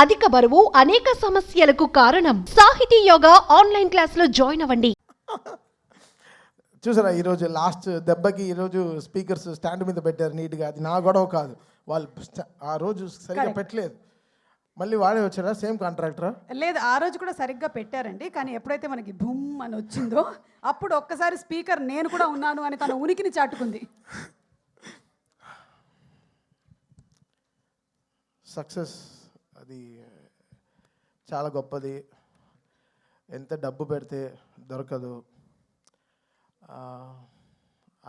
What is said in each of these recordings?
అధిక బరువు అనేక సమస్యలకు కారణం. సాహితీ యోగా ఆన్లైన్ క్లాసులో జాయిన్ అవ్వండి. చూసారా ఈరోజు లాస్ట్ దెబ్బకి ఈరోజు స్పీకర్స్ స్టాండ్ మీద పెట్టారు నీట్గా. అది నా గొడవ కాదు, వాళ్ళు ఆ రోజు సరిగ్గా పెట్టలేదు. మళ్ళీ వాడే వచ్చారా సేమ్ కాంట్రాక్టరా? లేదు, ఆ రోజు కూడా సరిగ్గా పెట్టారండి. కానీ ఎప్పుడైతే మనకి బుమ్ అని వచ్చిందో అప్పుడు ఒక్కసారి స్పీకర్ నేను కూడా ఉన్నాను అని తన ఉనికిని చాటుకుంది. సక్సెస్ అది చాలా గొప్పది. ఎంత డబ్బు పెడితే దొరకదు.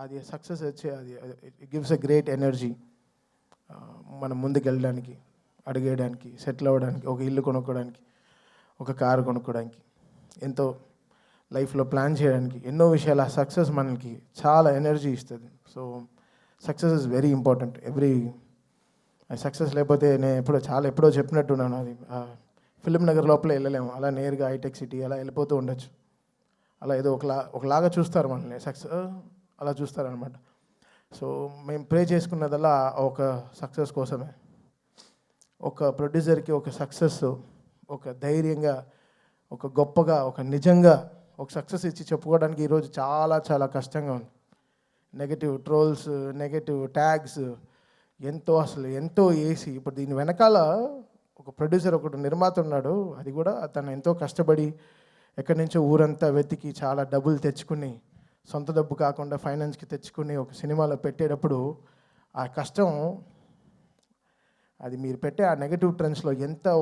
అది సక్సెస్ వచ్చే అది it gives a great energy. మనం ముందుకు వెళ్ళడానికి, అడిగేయడానికి, సెటిల్ అవ్వడానికి, ఒక ఇల్లు కొనుక్కోవడానికి, ఒక కారు కొనుక్కోవడానికి, ఎంతో లైఫ్లో ప్లాన్ చేయడానికి, ఎన్నో విషయాలు ఆ సక్సెస్ మనకి చాలా ఎనర్జీ ఇస్తుంది. So success is very important. Success లేకపోతే నేను ఎప్పుడో చెప్పినట్టున్నాను, అది ఫిలిం నగర్ లోపల వెళ్ళలేము. అలా నేరుగా హైటెక్ సిటీ అలా వెళ్ళిపోతూ ఉండొచ్చు. అలా ఏదో ఒకలాగా చూస్తారు మనల్ని, సక్సెస్ అలా చూస్తారనమాట. సో మేము ప్రే చేసుకున్నదల్లా ఒక సక్సెస్ కోసమే. ఒక ప్రొడ్యూసర్కి ఒక సక్సెస్, ఒక ధైర్యంగా, ఒక గొప్పగా, ఒక నిజంగా ఒక సక్సెస్ ఇచ్చి చెప్పుకోవడానికి ఈరోజు చాలా చాలా కష్టంగా ఉంది. నెగటివ్ ట్రోల్స్, నెగటివ్ ట్యాగ్స్ ఎంతో వేసి, ఇప్పుడు దీని వెనకాల ఒక ప్రొడ్యూసర్, ఒకటి నిర్మాత ఉన్నాడు. అది కూడా తను ఎంతో కష్టపడి ఎక్కడి నుంచో ఊరంతా వెతికి చాలా డబ్బులు తెచ్చుకుని, సొంత డబ్బు కాకుండా ఫైనాన్స్కి తెచ్చుకుని ఒక సినిమాలో పెట్టేటప్పుడు ఆ కష్టం, అది మీరు పెట్టే ఆ నెగటివ్ ట్రెండ్స్లో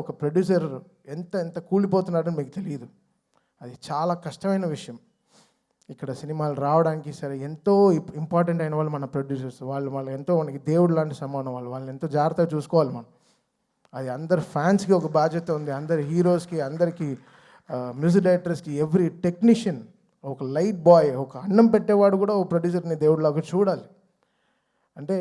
ఒక ప్రొడ్యూసర్ ఎంత కూలిపోతున్నాడని మీకు తెలియదు. అది చాలా కష్టమైన విషయం. ఇక్కడ సినిమాలు రావడానికి సరే ఎంతో ఇంపార్టెంట్ అయిన వాళ్ళు మన ప్రొడ్యూసర్స్. వాళ్ళు ఎంతో మనకి దేవుడు లాంటి సమానం. వాళ్ళని ఎంతో జాగ్రత్తగా చూసుకోవాలి మనం. అది అందరు ఫ్యాన్స్కి ఒక బాధ్యత ఉంది, అందరి హీరోస్కి, అందరికీ మ్యూజిక్ డైరెక్టర్స్కి, ఎవ్రీ టెక్నీషియన్, ఒక లైట్ బాయ్, ఒక అన్నం పెట్టేవాడు కూడా ఒక ప్రొడ్యూసర్ని దేవుడిలాగా చూడాలి. అంటే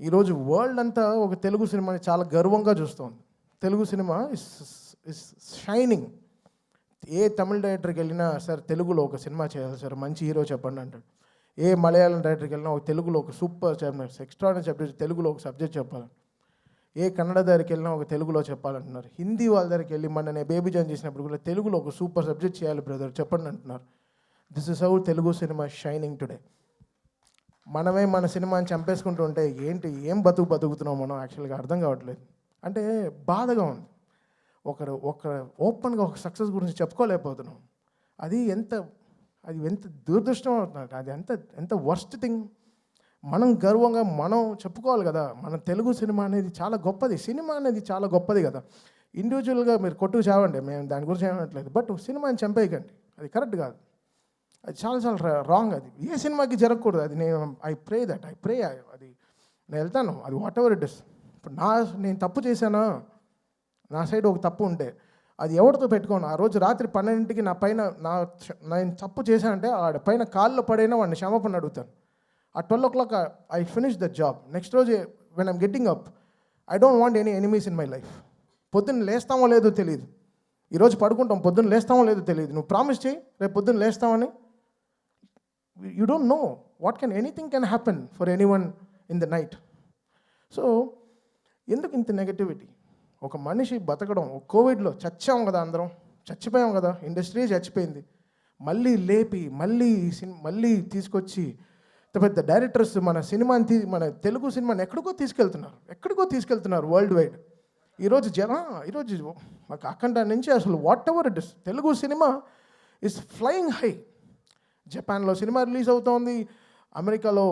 ఈరోజు వరల్డ్ అంతా ఒక తెలుగు సినిమాని చాలా గర్వంగా చూస్తుంది. Telugu cinema is shining. ఏ తమిళ డైరెక్టర్కి వెళ్ళినా సార్ తెలుగులో ఒక సినిమా చేయాలి సార్, మంచి హీరో చెప్పండి అంటాడు. ఏ మలయాళం డైరెక్టర్కి వెళ్ళినా ఒక తెలుగులో ఒక సూపర్ ఎక్స్ట్రాడినరీ సబ్జెక్ట్, తెలుగులో ఒక సబ్జెక్ట్ చెప్పాలి. ఏ కన్నడ దగ్గరికి వెళ్ళినా ఒక తెలుగులో చెప్పాలంటున్నారు. హిందీ వాళ్ళ దగ్గరికి వెళ్ళి నేను బేబీ జాన్ చేసినప్పుడు కూడా తెలుగులో ఒక సూపర్ సబ్జెక్ట్ చేయాలి బ్రదర్ చెప్పండి అంటున్నారు. This is how Telugu cinema shining today. మనమే మన సినిమాని చంపేసుకుంటూ ఉంటే ఏం బతుకుతున్నాం మనం యాక్చువల్గా అర్థం కావట్లేదు. అంటే బాధగా ఉంది. ఒకరు ఓపెన్గా ఒక సక్సెస్ గురించి చెప్పుకోలేకపోతున్నాం. అది ఎంత దురదృష్టం అవుతుంది. అది ఎంత వర్స్ట్ థింగ్. మనం గర్వంగా మనం చెప్పుకోవాలి కదా, మన తెలుగు సినిమా అనేది చాలా గొప్పది. సినిమా అనేది చాలా గొప్పది కదా. ఇండివిజువల్గా మీరు కొట్టుకు చావండి, మేము దాని గురించి ఏమనట్లేదు. బట్ సినిమాని చంపేయకండి, అది కరెక్ట్ కాదు. అది చాలా చాలా రాంగ్. అది ఏ సినిమాకి జరగకూడదు. అది ఐ ప్రే అది నేను వెళ్తాను, అది వాట్ ఎవర్ ఇట్ ఇస్. ఇప్పుడు నేను తప్పు చేశానా, నా సైడ్ ఒక తప్పు ఉంటే అది ఎవరితో పెట్టుకోను. ఆ రోజు రాత్రి 12కి నా పైన నేను తప్పు చేశానంటే ఆడ పైన కాల్లో పడైనా వాడిని క్షమాపణ అడుగుతాను. ఆ 12 o'clock I finish the job. Next రోజు when I'm getting up, I don't want any enemies in my life. పొద్దున్న లేస్తామో లేదో తెలియదు, ఈరోజు పడుకుంటాం, పొద్దున్న లేస్తామో లేదో తెలియదు. నువ్వు ప్రామిస్ చేయి రేపు పొద్దున్న లేస్తామని. You don't know what anything can happen for anyone in the night. So ఎందుకు ఇంత నెగటివిటీ? ఒక మనిషి బతకడం, కోవిడ్లో చచ్చాం కదా, అందరం చచ్చిపోయాం కదా, ఇండస్ట్రీ చచ్చిపోయింది. మళ్ళీ లేపి మళ్ళీ తీసుకొచ్చి పెద్ద డైరెక్టర్స్ మన సినిమాని మన తెలుగు సినిమాని ఎక్కడికో తీసుకెళ్తున్నారు వరల్డ్ వైడ్. ఈరోజు మాకు అఖండ నుంచి అసలు what ever it is, Telugu cinema is flying high. జపాన్లో సినిమా రిలీజ్ అవుతోంది, అమెరికాలో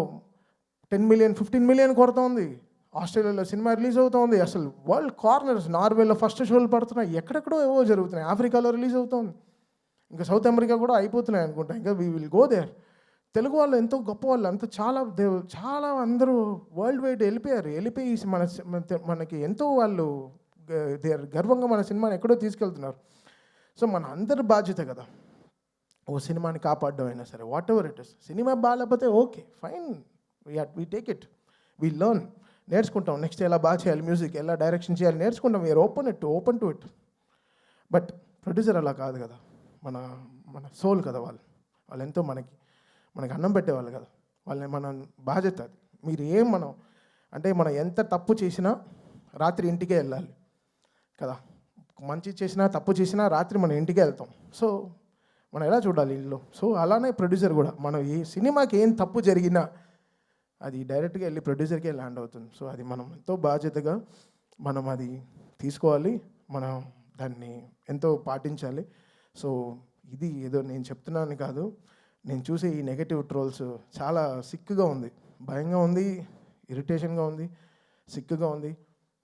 10 million 15 million కొడుతోంది, ఆస్ట్రేలియాలో సినిమా రిలీజ్ అవుతోంది. అసలు వరల్డ్ కార్నర్స్, నార్వేలో ఫస్ట్ షోలు పడుతున్నాయి, ఎక్కడెక్కడో ఏవో జరుగుతున్నాయి. ఆఫ్రికాలో రిలీజ్ అవుతోంది, ఇంకా సౌత్ అమెరికా కూడా అయిపోతున్నాయి అనుకుంటా. ఇంకా we will go there. Telugu వాళ్ళు ఎంతో గొప్ప వాళ్ళు, చాలా అందరూ వరల్డ్ వైడ్ వెళ్ళిపోయి మనకి ఎంతో వాళ్ళు గర్వంగా మన సినిమాని ఎక్కడో తీసుకెళ్తున్నారు. సో మన అందరి బాధ్యత కదా ఓ సినిమాని కాపాడడం అయినా సరే, whatever it is. Cinema బాగాలేకపోతే okay fine, we take it, we learn, నేర్చుకుంటాం. నెక్స్ట్ ఎలా బాగా చేయాలి, మ్యూజిక్ ఎలా డైరెక్షన్ చేయాలి నేర్చుకుంటాం. We are open to it. But producer అలా కాదు కదా, మన సోల్ కదా వాళ్ళు ఎంతో మనకి అన్నం పెట్టేవాళ్ళు కదా, వాళ్ళని మన బాధ్యత అది. మీరు మనం ఎంత తప్పు చేసినా రాత్రి ఇంటికే వెళ్ళాలి. కదా, మంచి చేసినా తప్పు చేసినా రాత్రి మనం ఇంటికి వెళ్తాం. సో మనం ఎలా చూడాలి ఇల్లు? సో అలానే ప్రొడ్యూసర్ కూడా మనం ఈ సినిమాకి ఏం తప్పు జరిగినా అది డైరెక్ట్గా వెళ్ళి ప్రొడ్యూసర్కే ల్యాండ్ అవుతుంది. సో అది మనం ఎంతో బాధ్యతగా మనం అది తీసుకోవాలి, మనం దాన్ని ఎంతో పాటించాలి. సో ఇది ఏదో నేను చెప్తున్నాను కాదు, నేను చూసే ఈ నెగటివ్ ట్రోల్స్ చాలా సిక్కుగా ఉంది, భయంగా ఉంది, ఇరిటేషన్గా ఉంది, సిక్కుగా ఉంది.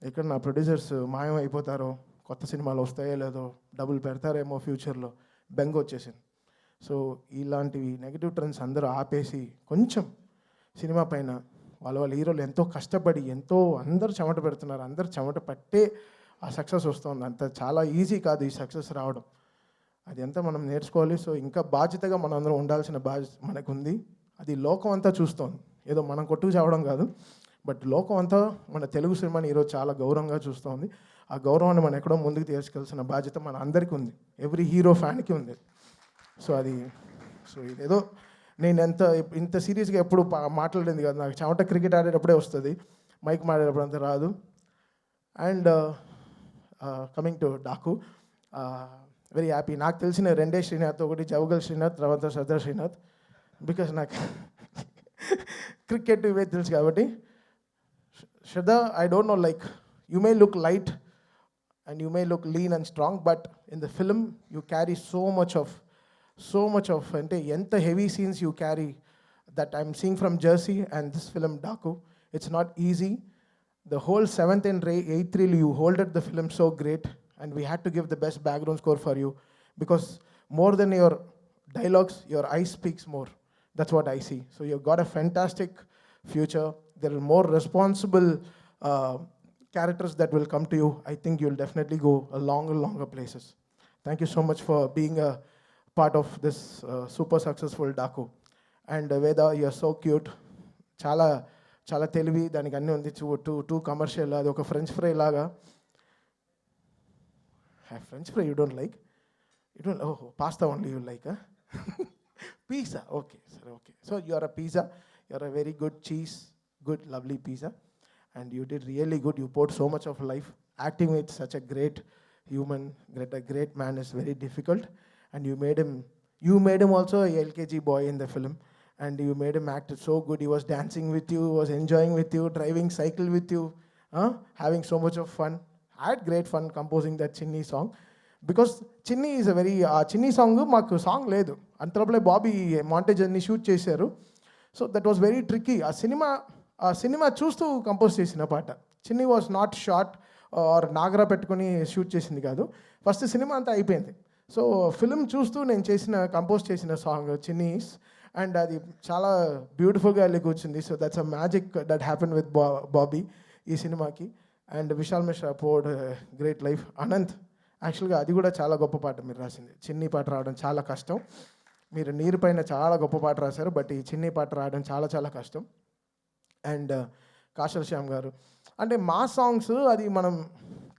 ఎక్కడ నా ప్రొడ్యూసర్స్ మాయం అయిపోతారో, కొత్త సినిమాలు వస్తాయో లేదో, డబ్బులు పెడతారేమో ఫ్యూచర్లో, బెంగ వచ్చేసింది. సో ఇలాంటివి నెగటివ్ ట్రెండ్స్ అందరూ ఆపేసి కొంచెం సినిమా పైన వాళ్ళ హీరోలు ఎంతో కష్టపడి ఎంతో అందరూ చెమట పెడుతున్నారు, అందరూ చెమట పట్టే ఆ సక్సెస్ వస్తుంది. అంత చాలా ఈజీ కాదు ఈ సక్సెస్ రావడం, అది ఎంత మనం నేర్చుకోవాలి. సో ఇంకా బాధ్యతగా మనం అందరం ఉండాల్సిన బాధ్యత మనకు ఉంది. అది లోకం అంతా చూస్తోంది, ఏదో మనం కొట్టుకు చావడం కాదు, బట్ లోకం అంతా మన తెలుగు సినిమాని ఈరోజు చాలా గౌరవంగా చూస్తోంది. ఆ గౌరవాన్ని మనం ఎక్కడో ముందుకు తీసుకెళ్లాల్సిన బాధ్యత మన అందరికీ ఉంది, ఎవ్రీ హీరో ఫ్యాన్కి ఉంది. సో అది ఇదేదో నేను ఇంత సీరియస్గా ఎప్పుడు మాట్లాడేది కాదు, నాకు చెమట క్రికెట్ ఆడేటప్పుడే వస్తుంది, మైక్ మాడేటప్పుడు అంత రాదు. And coming to Daaku, very happy. నాకు తెలిసిన రెండే శ్రీనాథ్, ఒకటి జవగల్ శ్రీనాథ్, తర్వాత సదర్ శ్రీనాథ్, బికాస్ నాకు క్రికెట్ ఇవే తెలుసు కాబట్టి. Shraddha, I don't know, like, you may look light and you may look lean and strong, but in the film, you carry so much of, ante enta heavy scenes you carry that I'm seeing from Jersey and this film, Daku. It's not easy. The whole 7th and 8th reel, you holded the film so great, and we had to give the best background score for you, because more than your dialogues, your eyes speaks more. That's what I see. So you've got a fantastic future. There are more responsible characters that will come to you. I think you'll definitely go a longer places. Thank you so much for being a part of this super successful Daku. And Veda, you're so cute. చాలా తెలివి, దానికి అన్నీ ఉంది. Two commercial, అది ఒక French fry లాగా. French fry you don't like? You don't? ఓహో, pasta only you like? Pizza, okay, sir, okay. So you are a pizza, you are a very good cheese, good, lovely pizza, and you did really good. You poured so much of life. Acting with such a great human, a great man is very difficult, and you made him also a LKG boy in the film, and you made him act so good. He was dancing with you, was enjoying with you, driving cycle with you, having so much of fun. I had great fun composing that Chinni song. Because చిన్ని is a very, ఆ చిన్ని song మాకు song లేదు, అంతలోపలే Bobby montage అన్ని shoot చేశారు. So that was very tricky. ఆ cinema చూస్తూ compose చేసిన పాట. చిన్ని వాజ్ నాట్ షార్ట్ ఆర్ నాగరా పెట్టుకొని షూట్ చేసింది కాదు, ఫస్ట్ సినిమా అంతా అయిపోయింది. సో ఫిల్మ్ చూస్తూ నేను కంపోజ్ చేసిన సాంగ్ చిన్నీస్, అండ్ అది చాలా బ్యూటిఫుల్గా వెళ్ళి కూర్చుంది. So that's a magic that happen with Bobby ఈ సినిమాకి. And Vishal Mishra poured great life. Anant, యాక్చువల్గా అది కూడా చాలా గొప్ప పాట మీరు రాసింది. చిన్ని పాట రావడం చాలా కష్టం. మీరు నీరు పైన చాలా గొప్ప పాట రాశారు, బట్ ఈ చిన్ని పాట రావడం చాలా కష్టం. అండ్ కాశల్ శ్యామ్ గారు, అంటే మా సాంగ్స్ అది మనం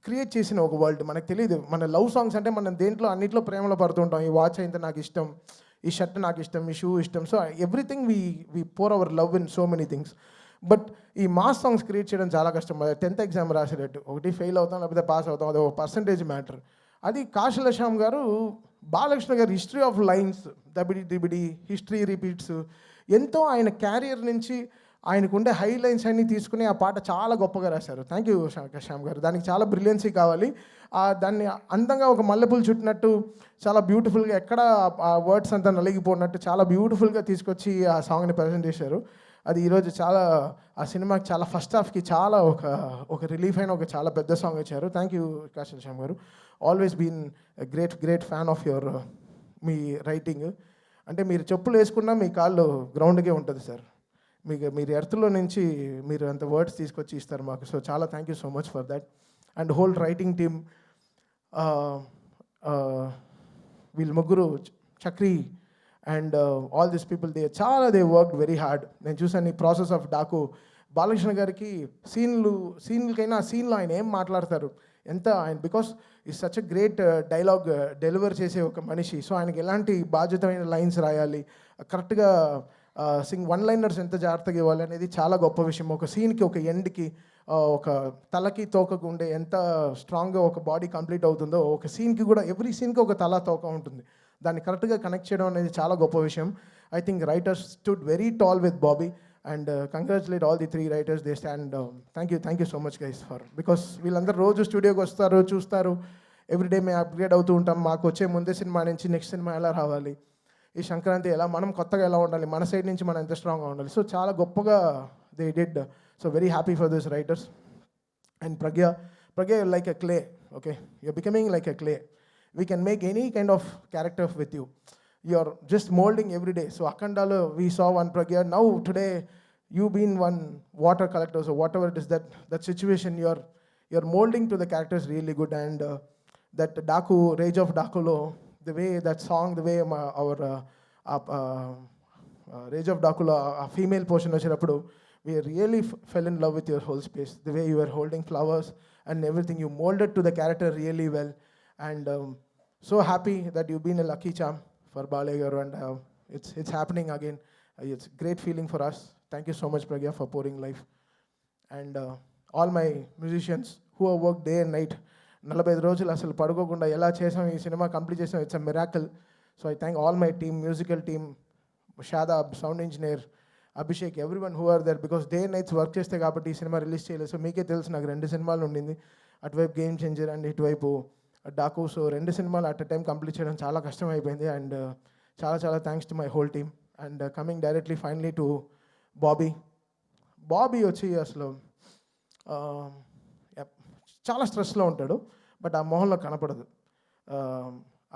క్రియేట్ చేసిన ఒక వరల్డ్, మనకు తెలియదు. మన లవ్ సాంగ్స్ అంటే మనం దేంట్లో అన్నింటిలో ప్రేమలో పడుతుంటాం. ఈ వాచ్ అయితే నాకు ఇష్టం, ఈ షర్ట్ నాకు ఇష్టం, ఈ షూ ఇష్టం. So everything we pour our love in so many things. But ఈ మాస్ సాంగ్స్ క్రియేట్ చేయడం చాలా కష్టం. 10th ఎగ్జామ్ రాసేటట్టు, ఒకటి ఫెయిల్ అవుతాం లేకపోతే పాస్ అవుతాం, అది ఒక పర్సంటేజ్ మ్యాటర్. అది కాశల Shyam garu, Balakrishna garu history of lines, దబిడి హిస్టరీ రిపీట్స్, ఎంతో ఆయన క్యారియర్ నుంచి ఆయనకుండే హై లైన్స్ అన్నీ తీసుకుని ఆ పాట చాలా గొప్పగా రాశారు. థ్యాంక్ యూ శ్యామ్ గారు. దానికి చాలా బ్రిలియన్సీ కావాలి. దాన్ని అందంగా ఒక మల్లెపూలు చుట్టినట్టు చాలా బ్యూటిఫుల్గా, ఎక్కడ ఆ వర్డ్స్ అంతా నలిగిపోయినట్టు చాలా బ్యూటిఫుల్గా తీసుకొచ్చి ఆ సాంగ్ని ప్రజెంట్ చేశారు. అది ఈరోజు చాలా ఆ సినిమాకి చాలా ఫస్ట్ హాఫ్కి చాలా ఒక రిలీఫ్ అయిన ఒక చాలా పెద్ద సాంగ్ ఇచ్చారు. థ్యాంక్ యూ కాశల్ శ్యామ్ గారు. Always been great fan of your మీ రైటింగ్. అంటే మీరు చెప్పులు వేసుకున్నా మీ కాళ్ళు గ్రౌండ్కే ఉంటుంది సార్. మీరు ఎర్త్లో నుంచి మీరు అంత వర్డ్స్ తీసుకొచ్చి ఇస్తారు మాకు. సో చాలా thank you so much for that. And whole writing team, వీళ్ళు ముగ్గురు, Chakri and all this people, they worked very hard. నేను చూసాను ఈ ప్రాసెస్ ఆఫ్ డాకు. బాలకృష్ణ గారికి సీన్లకైనా ఆ సీన్లో ఆయన ఏం మాట్లాడతారు, ఎంత ఆయన, బికాస్ ఈ such a great dialogue deliver చేసే ఒక మనిషి. సో ఆయనకి ఎలాంటి బాధ్యతమైన లైన్స్ రాయాలి, కరెక్ట్గా వన్ లైనర్స్ ఎంత జాగ్రత్తగా ఇవ్వాలి అనేది చాలా గొప్ప విషయం. ఒక సీన్కి, ఒక ఎండ్కి ఒక తలకి తోకకు ఉండే ఎంత స్ట్రాంగ్గా ఒక బాడీ కంప్లీట్ అవుతుందో ఒక సీన్కి కూడా ఎవ్రీ సీన్కి ఒక తల తోక ఉంటుంది. దాన్ని కరెక్ట్గా కనెక్ట్ చేయడం అనేది చాలా గొప్ప విషయం. I think writers stood very tall with Bobby and congratulate all the 3 writers. They stand. Thank you so much guys for because వీళ్ళందరూ రోజు స్టూడియోకి వస్తారు, చూస్తారు. ఎవ్రీడే మేము అప్గ్రేడ్ అవుతూ ఉంటాం. మాకు వచ్చే ముందే సినిమా నుంచి నెక్స్ట్ సినిమా ఎలా రావాలి, ఈ సంక్రాంతి ఎలా మనం కొత్తగా ఎలా ఉండాలి, మన సైడ్ నుంచి మనం ఎంత స్ట్రాంగ్గా ఉండాలి. సో చాలా గొప్పగా they did. So very happy for this writer's. And Pragya like a clay, okay? You're becoming like a clay. We can make any kind of character with you. You're just molding every day. So Akandalo, we saw one Pragya. Now today, you've been one water collector, so whatever it is, that situation, you're molding to the characters really good. And that Daku, Rage of Dakulo, the way that song, the way our Rage of Dakulo, a female portion vachinapudu, we really fell in love with your whole space. The way you were holding flowers and everything, you molded to the character really well. And so happy that you've been a lucky charm for Bale garu, and it's happening again. It's great feeling for us. Thank you so much, Pragya, for pouring life. And all my musicians who have worked day and night, 45 రోజులు అసలు పడుకోకుండా ఎలా చేసాం ఈ cinema complete చేసాం. It's a miracle. So I thank all my team, musical team, Shadab, sound engineer, Abhishek, everyone who are there. Because day and nights work చేస్తే కాబట్టి ఈ సినిమా రిలీజ్ చేయలేదు. సో మీకే తెలుసు, నాకు 2 సినిమాలు ఉండింది. అటువైపు గేమ్ చేంజర్ అండ్ ఇటువైపు డాకు. సో 2 సినిమాలు అట్ అ టైం కంప్లీట్ చేయడం చాలా కష్టం అయిపోయింది. అండ్ చాలా thanks to my whole team. And coming directly finally to Bobby వచ్చి అసలు చాలా స్ట్రెస్లో ఉంటాడు, బట్ ఆ మొహంలో కనపడదు.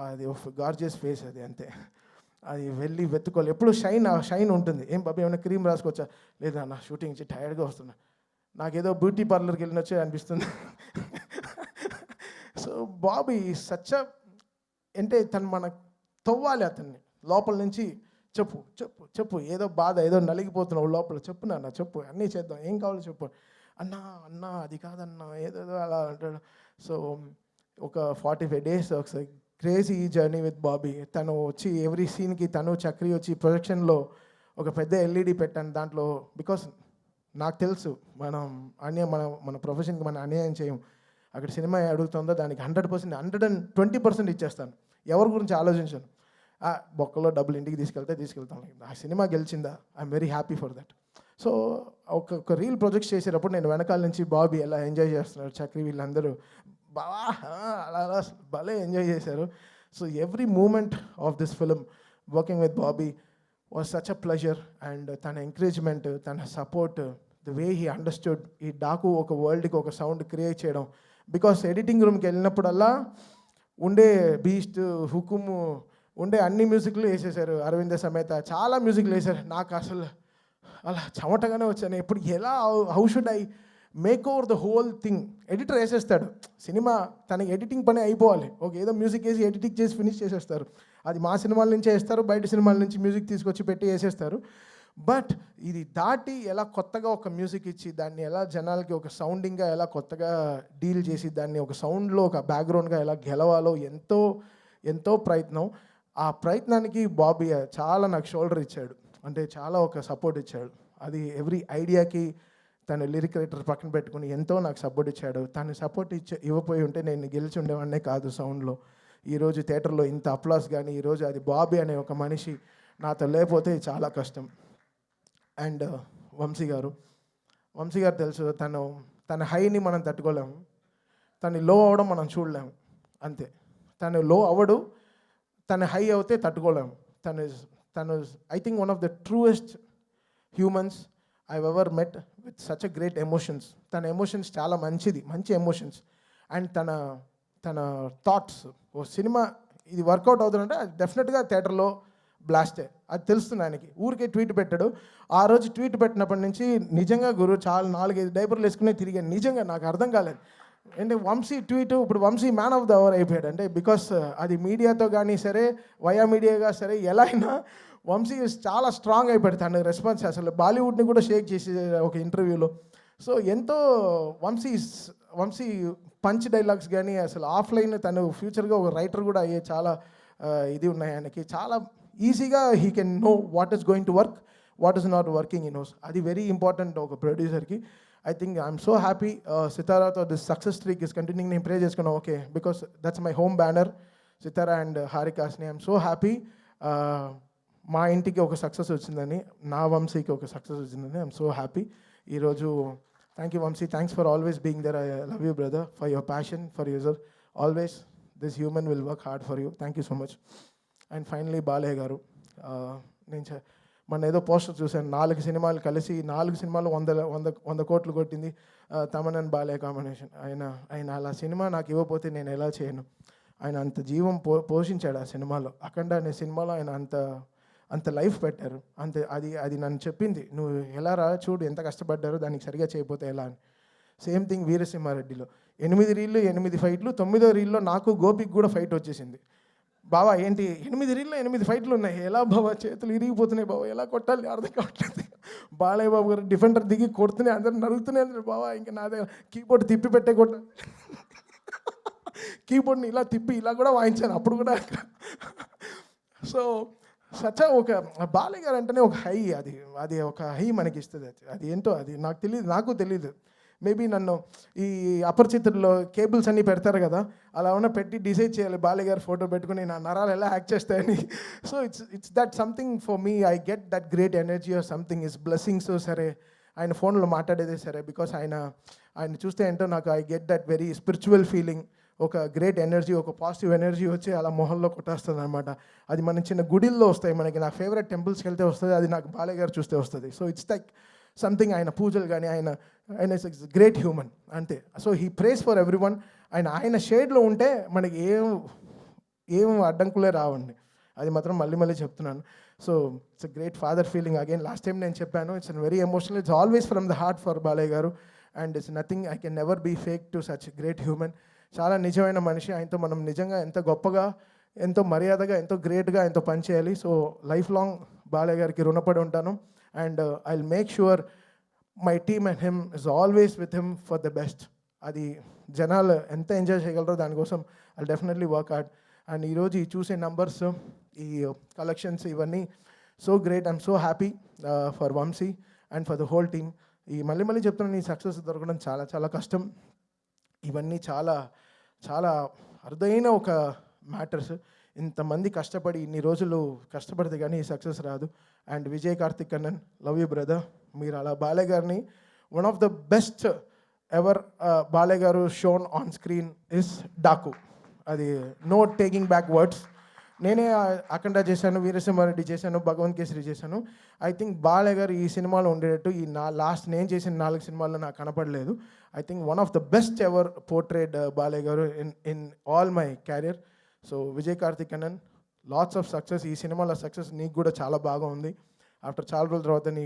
అది గార్జియస్ ఫేస్, అది అంతే. అది వెళ్ళి వెతుకోవాలి. ఎప్పుడు షైన్ ఉంటుంది. ఏం బాబీ ఏమైనా క్రీమ్ రాసుకోవచ్చా? లేదా నా షూటింగ్ నుంచి టైర్డ్గా వస్తున్నా, నాకేదో బ్యూటీ పార్లర్కి వెళ్ళినొచ్చే అనిపిస్తుంది. సో బాబీ సచ్చ అంటే తను మన తవ్వాలి అతన్ని లోపల నుంచి. చెప్పు ఏదో బాధ, ఏదో నలిగిపోతున్నావు లోపల, చెప్పు నాన్న, చెప్పు, అన్నీ చేద్దాం, ఏం కావాలో చెప్పు. అన్నా అది కాదన్నా, ఏదేదో అలా అంటాడు. సో ఒక 45 days ఒకసారి క్రేజీ జర్నీ విత్ బాబీ. తను వచ్చి ఎవ్రీ సీన్కి తను చక్రి వచ్చి ప్రొజెక్షన్లో ఒక పెద్ద LED పెట్టాను దాంట్లో. బికాస్ నాకు తెలుసు మన ప్రొఫెషన్కి మనం అన్యాయం చేయం. అక్కడ సినిమా అడుగుతుందో దానికి 100%, 120% ఇచ్చేస్తాను. ఎవరి గురించి ఆలోచించాను. బొక్కలో డబ్బులు ఇంటికి తీసుకెళ్తాను. ఆ సినిమా గెలిచిందా, I'm very happy for that. So ఒక రీల్ ప్రాజెక్ట్స్ చేసేటప్పుడు నేను వెనకాల నుంచి బాబీ ఎలా ఎంజాయ్ చేస్తున్నారు, చక్రి వీళ్ళందరూ బావా అలా భలే ఎంజాయ్ చేశారు. So every moment of this film working with Bobby was such a pleasure. And తన ఎంకరేజ్మెంట్, తన support, the way he understood ఈ డాకు ఒక వరల్డ్కి ఒక సౌండ్ క్రియేట్ చేయడం. బికాస్ ఎడిటింగ్ రూమ్కి వెళ్ళినప్పుడల్లా ఉండే బీస్ట్, హుకుము, ఉండే అన్ని మ్యూజిక్లు వేసేసారు. అరవింద సమేత చాలా మ్యూజిక్లు వేశారు. నాకు అసలు అలా చెమటగానే వచ్చాను. ఇప్పుడు how should I make over the whole thing. Editor వేసేస్తాడు సినిమా, తనకి ఎడిటింగ్ పని అయిపోవాలి. ఏదో మ్యూజిక్ వేసి ఎడిటింగ్ చేసి ఫినిష్ చేసేస్తారు. అది మా సినిమాల నుంచే వేస్తారు, బయట సినిమాల నుంచి మ్యూజిక్ తీసుకొచ్చి పెట్టి వేసేస్తారు. బట్ ఇది దాటి ఎలా కొత్తగా ఒక మ్యూజిక్ ఇచ్చి దాన్ని ఎలా జనాలకి ఒక సౌండింగ్గా ఎలా కొత్తగా డీల్ చేసి దాన్ని ఒక సౌండ్లో ఒక బ్యాక్గ్రౌండ్గా ఎలా గెలవాలో ఎంతో ప్రయత్నం. ఆ ప్రయత్నానికి బాబీ చాలా నాకు షోల్డర్ ఇచ్చాడు, అంటే చాలా ఒక సపోర్ట్ ఇచ్చాడు. అది ఎవ్రీ ఐడియాకి తను లిరిక్ రైటర్ పక్కన పెట్టుకుని ఎంతో నాకు సపోర్ట్ ఇచ్చాడు. తను సపోర్ట్ ఇవ్వపోయి ఉంటే నేను గెలిచి ఉండేవాడినే కాదు సౌండ్లో. ఈరోజు థియేటర్లో ఇంత అప్లాస్ కానీ ఈరోజు అది బాబీ అనే ఒక మనిషి నాతో లేకపోతే చాలా కష్టం. అండ్ వంశీ గారు తెలుసు, తన హైని మనం తట్టుకోలేము, తను లో అవ్వడం మనం చూడలేము, అంతే. తను లో అవ్వడు, తను హై అవుతే తట్టుకోలేము. తను I think one of the truest humans I've ever met with such a great emotions. తన ఎమోషన్స్ చాలా మంచి ఎమోషన్స్. అండ్ తన థాట్స్, ఓ సినిమా ఇది వర్కౌట్ అవుతుందంటే అది డెఫినెట్గా థియేటర్లో బ్లాస్టే, అది తెలుస్తుంది ఆయనకి. ఊరికే ట్వీట్ పెట్టాడు. ఆ రోజు ట్వీట్ పెట్టినప్పటి నుంచి నిజంగా గురు చాలా 4-5 డైపర్లు వేసుకునే తిరిగాను. నిజంగా నాకు అర్థం కాలేదు. అంటే వంశీ ట్వీట్, ఇప్పుడు Vamsi man of the hour అయిపోయాడు. అంటే బికాస్ అది మీడియాతో కానీ సరే, వయా మీడియాగా సరే, ఎలా అయినా వంశీ చాలా స్ట్రాంగ్ అయిపోయాడు. తన రెస్పాన్స్ అసలు బాలీవుడ్ని కూడా షేక్ చేసి ఒక ఇంటర్వ్యూలో. సో ఎంతో వంశీ పంచ్ డైలాగ్స్ కానీ అసలు ఆఫ్లైన్ తను ఫ్యూచర్గా ఒక రైటర్ కూడా అయ్యే చాలా ఇది ఉన్నాయి ఆయనకి. చాలా ఈజీగా he can know what is going to work, what is not working in house. అది వెరీ ఇంపార్టెంట్ ఒక ప్రొడ్యూసర్కి. I think I'm so happy సితారాతో this success streak is continuing. నేను ప్రే చేసుకున్నాను, okay, because that's my home banner, Sitara and హారికాస్ని. I'm so happy మా ఇంటికి ఒక సక్సెస్ వచ్చిందని, నా వంశీకి ఒక సక్సెస్ వచ్చిందని. ఐఎమ్ సో హ్యాపీ ఈరోజు. Thank you Vamsi, thanks for always being there. I love you brother, for your passion, for user always. This human will work hard for you. Thank you so much. And finally Balayya గారు, నేను మొన్న ఏదో poster చూశాను, 4 సినిమాలు కలిసి 4 సినిమాలు 100 కోట్లు కొట్టింది తమన్ అండ్ బాలయ్య కాంబినేషన్. ఆయన అలా సినిమా నాకు ఇవ్వకపోతే నేను ఎలా చేయను. ఆయన అంత జీవం పోషించాడు ఆ సినిమాలో. అఖండ అనే సినిమాలో ఆయన అంత లైఫ్ పెట్టారు. అది నన్ను చెప్పింది, నువ్వు ఎలా రా, చూడు ఎంత కష్టపడ్డారో, దానికి సరిగా చేయకపోతే ఎలా అని. సేమ్ థింగ్ వీరసింహారెడ్డిలో 8 రీళ్ళు 8 ఫైట్లు, 9వ రీల్లో నాకు గోపికి కూడా ఫైట్ వచ్చేసింది. బావా ఏంటి 8 రీల్లో 8 ఫైట్లు ఉన్నాయి, ఎలా బావా, చేతులు ఇరిగిపోతున్నాయి బావా, ఎలా కొట్టాలి అర్థం కావట్లేదు. బాలయ్య బాబు గారు డిఫెండర్ దిగి కొడుతూనే అందరు నరుగుతూనే అంటారు, బావా ఇంకా నా దగ్గర కీబోర్డ్ తిప్పి పెట్టే కొట్టాలి. కీబోర్డ్ని ఇలా తిప్పి ఇలా కూడా వాయించాను అప్పుడు కూడా. సో ఒక బాలయ్య గారు అంటేనే ఒక హై, అది ఒక హై మనకి ఇస్తుంది. అది ఏంటో అది నాకు తెలియదు. మేబీ నన్ను ఈ అపరిచితుల్లో కేబుల్స్ అన్నీ పెడతారు కదా, అలా ఉన్న పెట్టి డిసైడ్ చేయాలి బాలయ్య గారు ఫోటో పెట్టుకుని నా నరాలు ఎలా యాక్ట్ చేస్తాయని. So it's that something for me. I get that great energy or something. Is blessings సరే, ఆయన ఫోన్లో మాట్లాడేదే సరే, బికాస్ ఆయన చూస్తే ఏంటో నాకు I get that very spiritual feeling. ఒక గ్రేట్ ఎనర్జీ, ఒక పాజిటివ్ ఎనర్జీ వచ్చి అలా మొహంలో కొట్టేస్తుంది అనమాట. అది మన చిన్న గుడిల్లో వస్తాయి మనకి. నా ఫేవరెట్ టెంపుల్స్కి వెళ్తే వస్తుంది, అది నాకు బాలయ్య గారు చూస్తే వస్తుంది. So it's like something. ఆయన పూజలు కానీ ఆయన ఇస్ గ్రేట్ హ్యూమన్ అంతే. So he prays for everyone. ఆయన షేడ్లో ఉంటే మనకి ఏం అడ్డంకులే రావండి. అది మాత్రం మళ్ళీ చెప్తున్నాను. So it's a great father feeling again. Last time నేను చెప్పాను, it's very emotional. It's always from the heart for Balayya garu. And it's nothing, I can never be fake to such great human. చాలా నిజమైన మనిషి. ఆయనతో మనం నిజంగా ఎంత గొప్పగా, ఎంతో మర్యాదగా, ఎంతో గ్రేట్గా ఆయనతో పనిచేయాలి. సో లైఫ్ లాంగ్ బాలయ్య గారికి రుణపడి ఉంటాను. And I will make sure my team and him is always with him for the best. అది జనాలు ఎంత ఎంజాయ్ చేయగలరో దానికోసం I definitely work hard. And ఈరోజు ఈ చూసే నంబర్స్, ఈ కలెక్షన్స్, ఇవన్నీ so great. I'm so happy for Vamsi and for the whole team. ఈ మళ్ళీ చెప్తున్నాను, ఈ సక్సెస్ దొరకడం చాలా చాలా కష్టం. ఇవన్నీ చాలా చాలా అరుదైన ఒక మ్యాటర్స్. ఇంతమంది కష్టపడి ఇన్ని రోజులు కష్టపడితే కానీ ఈ సక్సెస్ రాదు. And Vijay Karthik Kannan, love you brother. మీరు అలా బాలయ్య గారిని one of the best ever Balayya garu shown on screen is Daaku. అది నో టేకింగ్ బ్యాక్ వర్డ్స్. నేనే అఖండ చేశాను, వీరసింహారెడ్డి చేశాను, భగవంత్ కేసరి చేశాను. ఐ థింక్ బాలయ్య గారు ఈ సినిమాలో ఉండేటట్టు ఈ లాస్ట్ నేను చేసిన 4 సినిమాల్లో నాకు కనపడలేదు. I think one of the best ever portrayed Balayya garu in all my career. So Vijay Karthik Kannan, lots of success. ఈ సినిమాలో సక్సెస్ నీకు కూడా చాలా బాగా ఉంది. ఆఫ్టర్ చాలా రోజుల తర్వాత నీ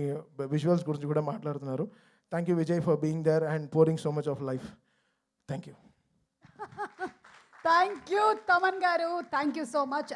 విజువల్స్ గురించి కూడా మాట్లాడుతున్నారు. Thank you Vijay for being there and pouring so much of life. Thank you. Thank you Thaman గారు, థ్యాంక్ యూ సో మచ్.